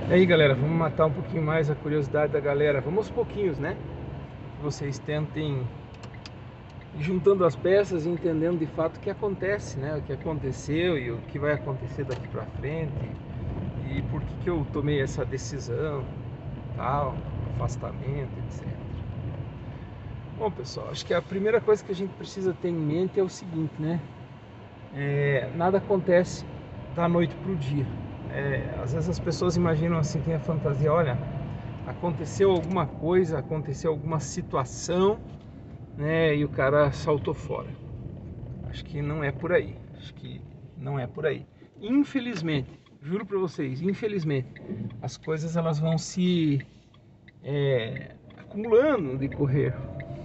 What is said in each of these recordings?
E aí, galera, vamos matar um pouquinho mais a curiosidade da galera. Vamos aos pouquinhos, né? Que vocês tentem ir juntando as peças e entendendo de fato o que acontece, né? O que aconteceu e o que vai acontecer daqui pra frente. E por que eu tomei essa decisão, tal, afastamento, etc. Bom, pessoal, acho que a primeira coisa que a gente precisa ter em mente é o seguinte, né? Nada acontece da noite pro dia. Às vezes as pessoas imaginam assim, tem a fantasia, olha, aconteceu alguma coisa, aconteceu alguma situação, né, e o cara saltou fora. Acho que não é por aí. Acho que não é por aí. Infelizmente, juro para vocês, infelizmente, as coisas elas vão se acumulando no decorrer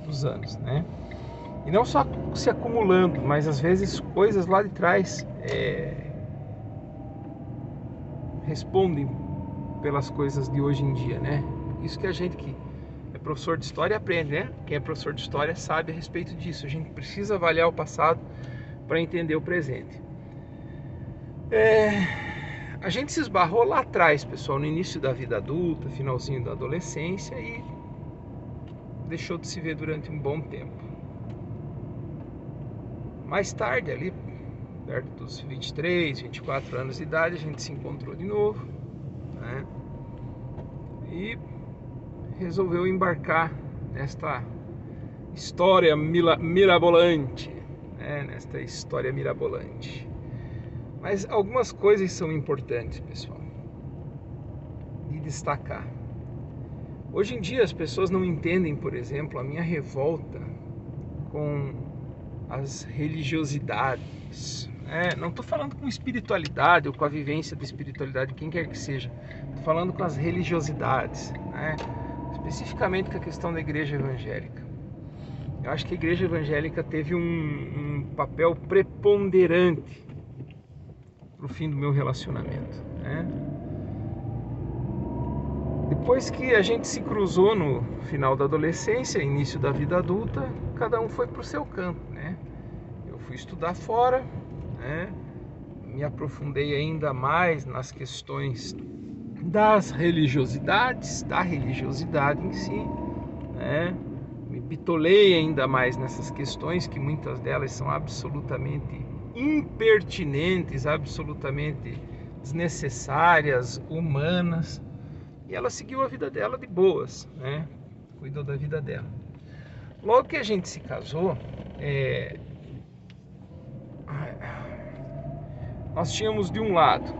dos anos, né? E não só se acumulando, mas às vezes coisas lá de trás respondem pelas coisas de hoje em dia, né? Isso que a gente que é professor de história aprende, né? Quem é professor de história sabe a respeito disso. A gente precisa avaliar o passado para entender o presente. A gente se esbarrou lá atrás, pessoal, no início da vida adulta, finalzinho da adolescência, e deixou de se ver durante um bom tempo. Mais tarde, ali perto dos 23, 24 anos de idade, a gente se encontrou de novo, né? E resolveu embarcar nesta história mirabolante, né? Nesta história mirabolante. Mas algumas coisas são importantes, pessoal, de destacar. Hoje em dia as pessoas não entendem, por exemplo, a minha revolta com as religiosidades. Não estou falando com espiritualidade ou com a vivência da espiritualidade, quem quer que seja. Estou falando com as religiosidades, né? Especificamente com a questão da igreja evangélica. Eu acho que a igreja evangélica teve um papel preponderante para o fim do meu relacionamento, né? Depois que a gente se cruzou no final da adolescência, início da vida adulta, cada um foi para o seu canto, né? Eu fui estudar fora, né? Me aprofundei ainda mais nas questões das religiosidades, da religiosidade em si, né? Me bitolei ainda mais nessas questões, que muitas delas são absolutamente impertinentes, absolutamente desnecessárias, humanas. E ela seguiu a vida dela de boas, né? Cuidou da vida dela. Logo que a gente se casou, nós tínhamos de um lado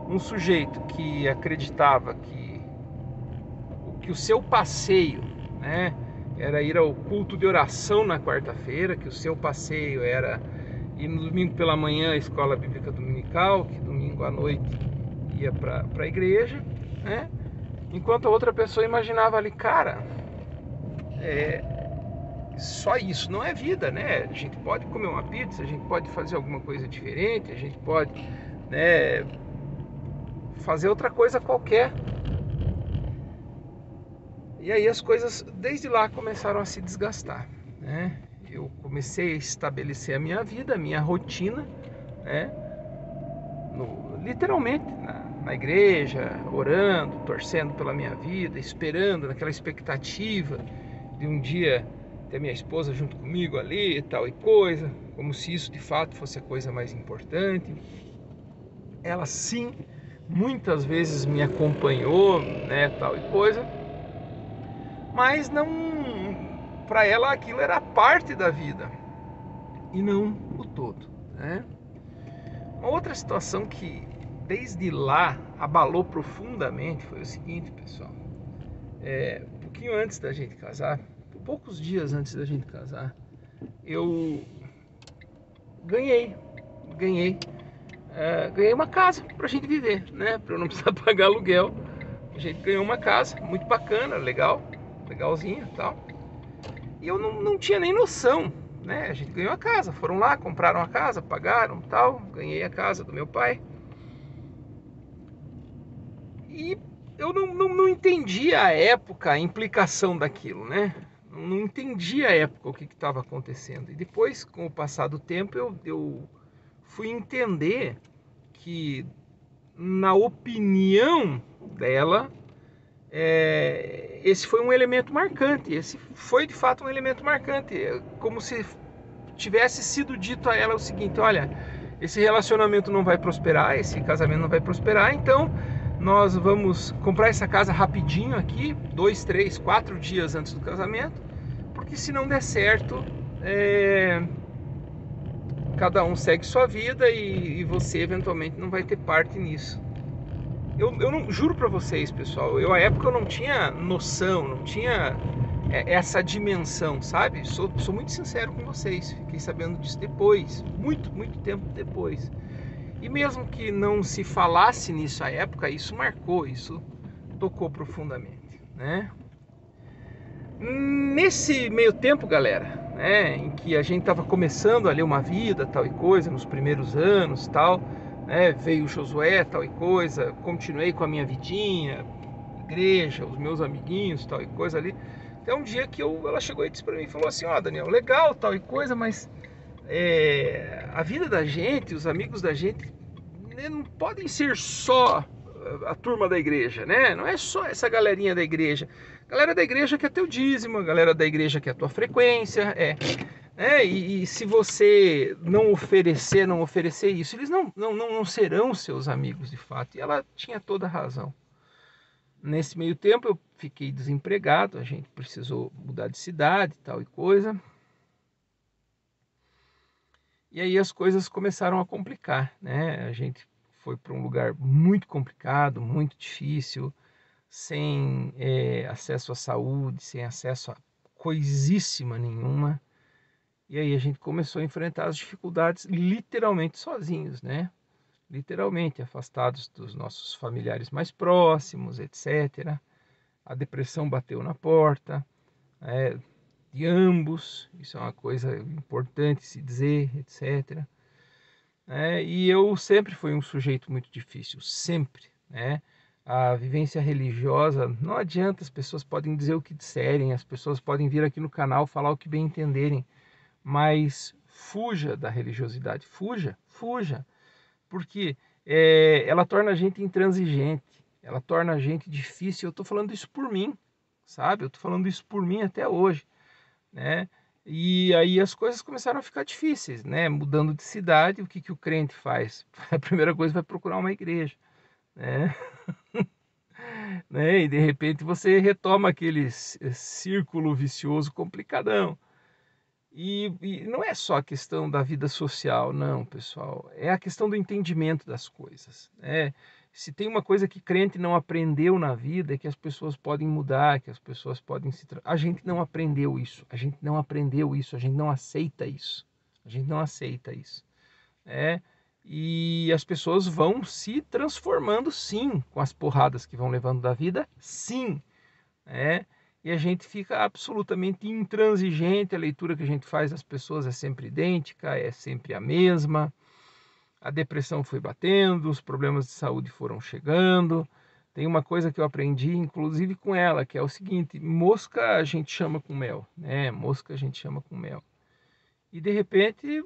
um sujeito que acreditava que o seu passeio, né, era ir ao culto de oração na quarta-feira, que o seu passeio era ir no domingo pela manhã à escola bíblica dominical, que domingo à noite ia para a igreja, né? Enquanto a outra pessoa imaginava ali, cara, só isso não é vida, né? A gente pode comer uma pizza, a gente pode fazer alguma coisa diferente, a gente pode, né, fazer outra coisa qualquer. E aí as coisas desde lá começaram a se desgastar, né? Eu comecei a estabelecer a minha vida, a minha rotina, né? Literalmente na igreja, orando, torcendo pela minha vida, esperando, naquela expectativa de um dia ter minha esposa junto comigo ali e tal e coisa, como se isso de fato fosse a coisa mais importante. Ela sim, muitas vezes me acompanhou, né, tal e coisa, mas não, para ela aquilo era parte da vida e não o todo, né? Uma outra situação que desde lá abalou profundamente foi o seguinte, pessoal. Um pouquinho antes da gente casar, poucos dias antes da gente casar, eu ganhei uma casa pra gente viver, né? Pra eu não precisar pagar aluguel. A gente ganhou uma casa, muito bacana, legalzinha e tal. E eu não tinha nem noção, né? A gente ganhou a casa, foram lá, compraram a casa, pagaram tal, ganhei a casa do meu pai. E eu não entendia a época, a implicação daquilo, né? Não entendia a época o que estava acontecendo. E depois, com o passar do tempo, eu fui entender que, na opinião dela, esse foi um elemento marcante, esse foi de fato um elemento marcante, como se tivesse sido dito a ela o seguinte: olha, esse relacionamento não vai prosperar, esse casamento não vai prosperar, então nós vamos comprar essa casa rapidinho aqui, 2, 3, 4 dias antes do casamento, porque se não der certo, cada um segue sua vida e você eventualmente não vai ter parte nisso. Eu não juro pra vocês, pessoal, à época eu não tinha noção, não tinha essa dimensão, sabe? Sou muito sincero com vocês, fiquei sabendo disso depois, muito tempo depois. E mesmo que não se falasse nisso à época, isso marcou, isso tocou profundamente, né? Nesse meio tempo, galera, né, em que a gente estava começando ali uma vida, tal e coisa, nos primeiros anos, tal, né, veio o Josué, tal e coisa, continuei com a minha vidinha, igreja, os meus amiguinhos, tal e coisa ali. Até um dia que ela chegou e disse para mim, falou assim: ó, Daniel, legal, tal e coisa, mas a vida da gente, os amigos da gente, né, não podem ser só a turma da igreja, né? Não é só essa galerinha da igreja. A galera da igreja quer teu dízimo, a galera da igreja quer tua frequência, e se você não oferecer isso, eles não serão seus amigos de fato. E ela tinha toda a razão. Nesse meio tempo eu fiquei desempregado, a gente precisou mudar de cidade, tal e coisa. E aí as coisas começaram a complicar, né? A gente foi para um lugar muito complicado, muito difícil, sem acesso à saúde, sem acesso a coisíssima nenhuma. E aí a gente começou a enfrentar as dificuldades literalmente sozinhos, né? Literalmente afastados dos nossos familiares mais próximos, etc. A depressão bateu na porta, de ambos, isso é uma coisa importante se dizer, etc. E eu sempre fui um sujeito muito difícil, sempre, né? A vivência religiosa, não adianta, as pessoas podem dizer o que disserem, as pessoas podem vir aqui no canal falar o que bem entenderem, mas fuja da religiosidade, fuja, porque ela torna a gente intransigente, ela torna a gente difícil. Eu estou falando isso por mim, sabe? Eu estou falando isso por mim até hoje, né? E aí as coisas começaram a ficar difíceis, né? Mudando de cidade, o que o crente faz? A primeira coisa vai procurar uma igreja, né? E de repente você retoma aquele círculo vicioso complicadão. E não é só a questão da vida social, não, pessoal. É a questão do entendimento das coisas, né? Se tem uma coisa que crente não aprendeu na vida, é que as pessoas podem mudar, que as pessoas podem se... A gente não aprendeu isso, a gente não aprendeu isso, a gente não aceita isso. A gente não aceita isso, né? E as pessoas vão se transformando, sim, com as porradas que vão levando da vida, sim, né? E a gente fica absolutamente intransigente, a leitura que a gente faz das pessoas é sempre idêntica, é sempre a mesma. A depressão foi batendo, os problemas de saúde foram chegando. Tem uma coisa que eu aprendi, inclusive com ela, que é o seguinte: mosca a gente chama com mel, né? Mosca a gente chama com mel. E de repente,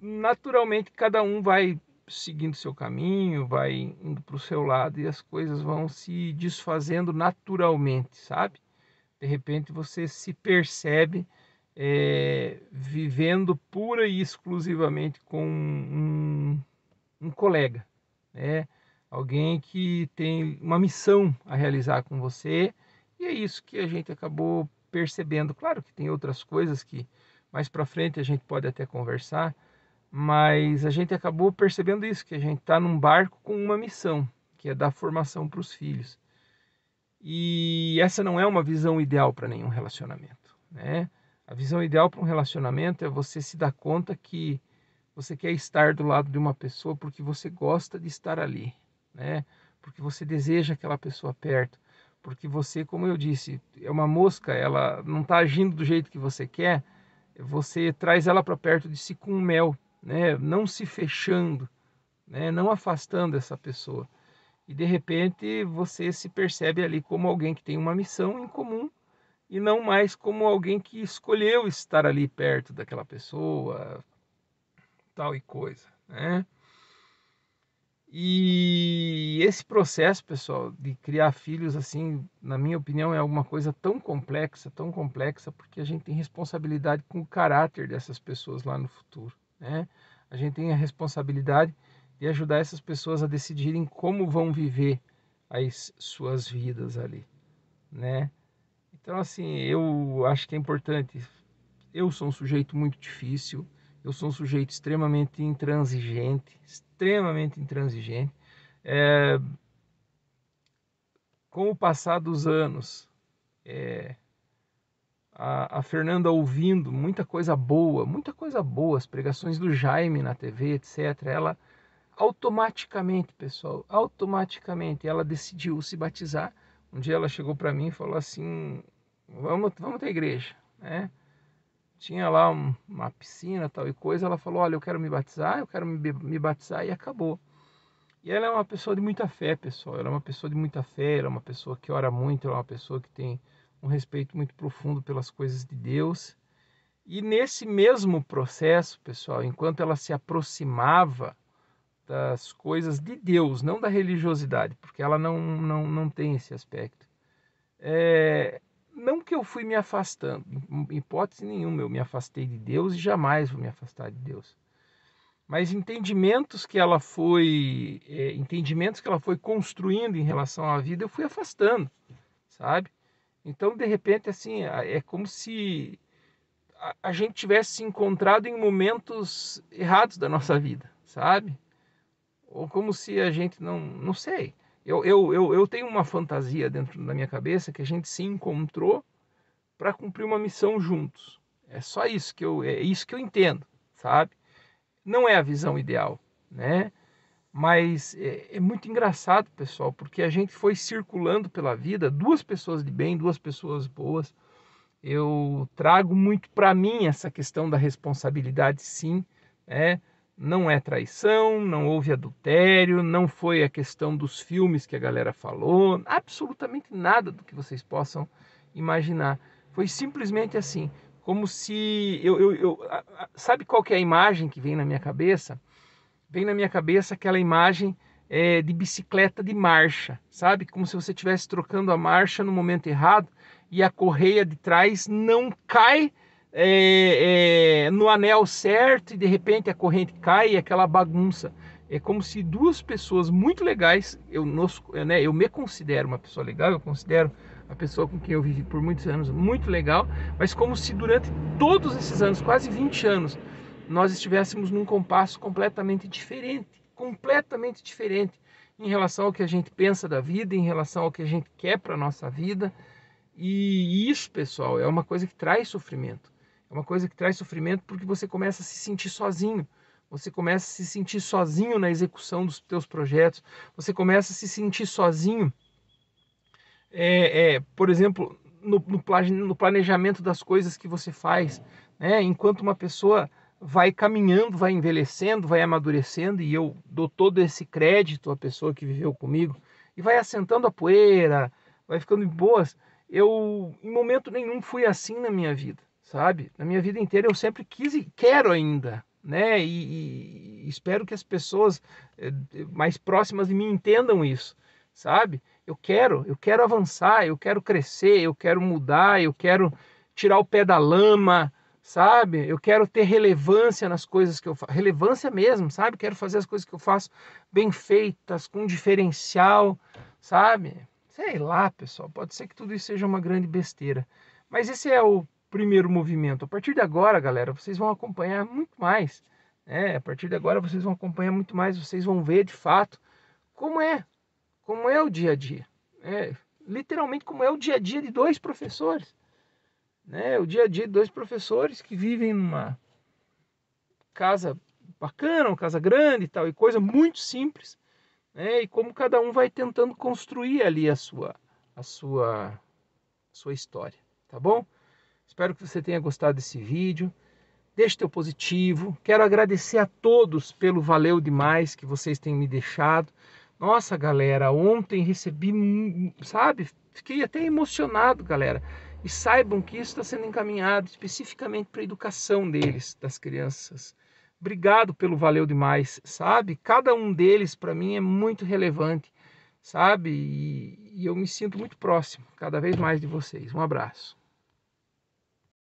naturalmente, cada um vai seguindo seu caminho, vai indo para o seu lado e as coisas vão se desfazendo naturalmente, sabe? De repente você se percebe vivendo pura e exclusivamente com um colega, né? Alguém que tem uma missão a realizar com você, e é isso que a gente acabou percebendo. Claro que tem outras coisas que mais para frente a gente pode até conversar, mas a gente acabou percebendo isso, que a gente está num barco com uma missão, que é dar formação para os filhos. E essa não é uma visão ideal para nenhum relacionamento, né? A visão ideal para um relacionamento é você se dar conta que você quer estar do lado de uma pessoa porque você gosta de estar ali, né? Porque você deseja aquela pessoa perto, porque você, como eu disse, é uma mosca, ela não está agindo do jeito que você quer, você traz ela para perto de si com mel, né? Não se fechando, né? Não afastando essa pessoa. E de repente você se percebe ali como alguém que tem uma missão em comum e não mais como alguém que escolheu estar ali perto daquela pessoa, tal e coisa, né? E E esse processo, pessoal, de criar filhos, assim, na minha opinião, é alguma coisa tão complexa, porque a gente tem responsabilidade com o caráter dessas pessoas lá no futuro, né? A gente tem a responsabilidade de ajudar essas pessoas a decidirem como vão viver as suas vidas ali, né? Então, assim, eu acho que é importante. Eu sou um sujeito muito difícil, eu sou um sujeito extremamente intransigente, É, com o passar dos anos, a Fernanda ouvindo muita coisa boa, as pregações do Jaime na TV, etc., ela automaticamente, pessoal, automaticamente ela decidiu se batizar. Um dia ela chegou para mim e falou assim, vamos ter igreja, né? Tinha lá uma piscina, tal e coisa, ela falou, olha, eu quero me batizar, me batizar, e acabou. E ela é uma pessoa de muita fé, pessoal, ela é uma pessoa de muita fé, ela é uma pessoa que ora muito, ela é uma pessoa que tem um respeito muito profundo pelas coisas de Deus. E nesse mesmo processo, pessoal, enquanto ela se aproximava das coisas de Deus, não da religiosidade, porque ela não tem esse aspecto. Não que eu fui me afastando, em hipótese nenhuma eu me afastei de Deus e jamais vou me afastar de Deus. Mas entendimentos que ela foi construindo em relação à vida, eu fui afastando, sabe? Então, de repente, assim, é como se a gente tivesse se encontrado em momentos errados da nossa vida, sabe? Ou como se a gente não sei. Eu tenho uma fantasia dentro da minha cabeça que a gente se encontrou para cumprir uma missão juntos. É só isso é isso que eu entendo, sabe? Não é a visão ideal, né? Mas é muito engraçado, pessoal, porque a gente foi circulando pela vida, duas pessoas de bem, duas pessoas boas. Eu trago muito para mim essa questão da responsabilidade, sim, né? Não é traição, não houve adultério, não foi a questão dos filmes que a galera falou, absolutamente nada do que vocês possam imaginar. Foi simplesmente assim, como se sabe qual que é a imagem que vem na minha cabeça? Vem na minha cabeça aquela imagem de bicicleta de marcha, sabe? Como se você estivesse trocando a marcha no momento errado e a correia de trás não cai no anel certo e de repente a corrente cai e aquela bagunça. É como se duas pessoas muito legais, eu me considero uma pessoa legal, eu considero a pessoa com quem eu vivi por muitos anos muito legal, mas como se durante todos esses anos, quase 20 anos, nós estivéssemos num compasso completamente diferente em relação ao que a gente pensa da vida, em relação ao que a gente quer para a nossa vida. E isso, pessoal, é uma coisa que traz sofrimento. É uma coisa que traz sofrimento porque você começa a se sentir sozinho. Você começa a se sentir sozinho na execução dos teus projetos. Você começa a se sentir sozinho, por exemplo, no planejamento das coisas que você faz, né? Enquanto uma pessoa vai caminhando, vai envelhecendo, vai amadurecendo, e eu dou todo esse crédito à pessoa que viveu comigo, e vai assentando a poeira, vai ficando em boas. Eu, em momento nenhum, fui assim na minha vida, sabe? Na minha vida inteira eu sempre quis e quero ainda, né? E espero que as pessoas mais próximas de mim entendam isso, sabe? Eu quero avançar, eu quero crescer, eu quero mudar, eu quero tirar o pé da lama, sabe? Eu quero ter relevância nas coisas que eu faço, relevância mesmo, sabe? Quero fazer as coisas que eu faço bem feitas, com diferencial, sabe? Sei lá, pessoal, pode ser que tudo isso seja uma grande besteira, mas esse é o primeiro movimento. A partir de agora, galera, vocês vão acompanhar muito mais, né? A partir de agora vocês vão acompanhar muito mais, vocês vão ver de fato como é o dia a dia, literalmente como é o dia a dia de dois professores, né? O dia a dia de dois professores que vivem numa casa bacana, uma casa grande e tal, e coisa muito simples, né? E como cada um vai tentando construir ali a sua história, tá bom? Espero que você tenha gostado desse vídeo. Deixe teu positivo. Quero agradecer a todos pelo valeu demais que vocês têm me deixado. Nossa, galera, ontem recebi, sabe? Fiquei até emocionado, galera. E saibam que isso está sendo encaminhado especificamente para a educação deles, das crianças. Obrigado pelo valeu demais, sabe? Cada um deles, para mim, é muito relevante. sabe? E eu me sinto muito próximo, cada vez mais de vocês. Um abraço.